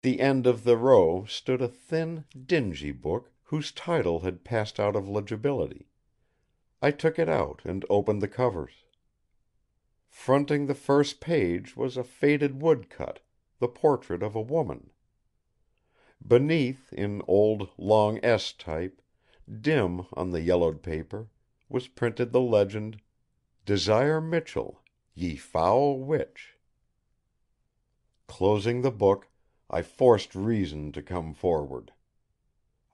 the end of the row stood a thin, dingy book whose title had passed out of legibility. I took it out and opened the covers. Fronting the first page was a faded woodcut, the portrait of a woman. Beneath, in old long S type, dim on the yellowed paper, was printed the legend, "Desire Michell, ye foul witch." Closing the book, I forced reason to come forward.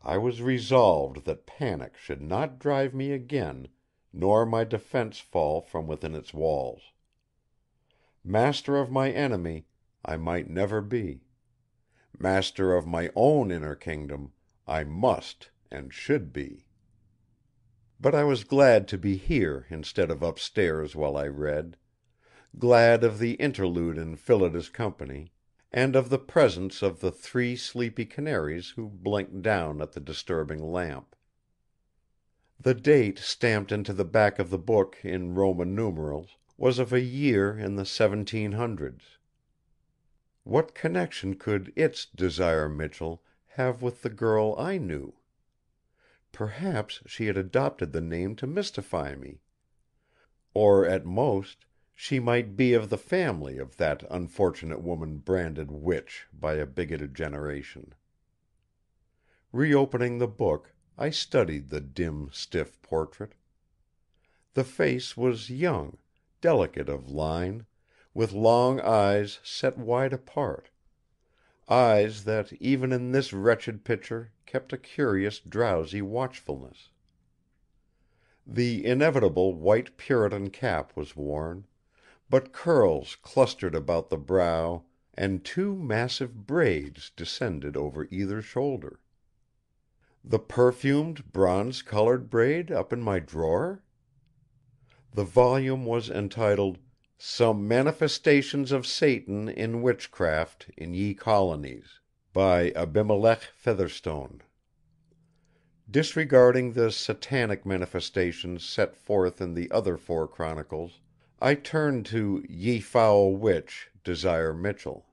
I was resolved that panic should not drive me again, nor my defense fall from within its walls. Master of my enemy I might never be. Master of my own inner kingdom I must and should be. But I was glad to be here instead of upstairs while I read, glad of the interlude in Phillida's company, and of the presence of the 3 sleepy canaries who blinked down at the disturbing lamp. The date stamped into the back of the book in Roman numerals was of a year in the 1700s. What connection could its Desire Michell have with the girl I knew? Perhaps she had adopted the name to mystify me. Or at most, she might be of the family of that unfortunate woman branded witch by a bigoted generation. Reopening the book, I studied the dim, stiff portrait. The face was young, delicate of line, with long eyes set wide apart, eyes that even in this wretched picture kept a curious drowsy watchfulness. The inevitable white Puritan cap was worn, but curls clustered about the brow and 2 massive braids descended over either shoulder. The perfumed bronze-colored braid up in my drawer? The volume was entitled, "Some Manifestations of Satan in Witchcraft in Ye Colonies," by Abimelech Featherstone. Disregarding the satanic manifestations set forth in the other 4 chronicles, I turned to "Ye Foul Witch, Desire Michell."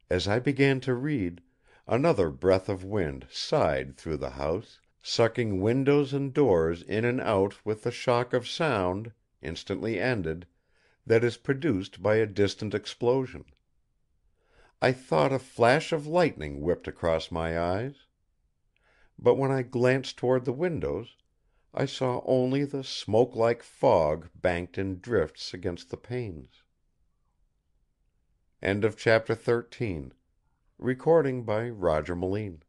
As I began to read, another breath of wind sighed through the house, sucking windows and doors in and out with the shock of sound, instantly ended, that is produced by a distant explosion. I thought a flash of lightning whipped across my eyes. But when I glanced toward the windows, I saw only the smoke-like fog banked in drifts against the panes. End of chapter 13. Recording by Roger Moline.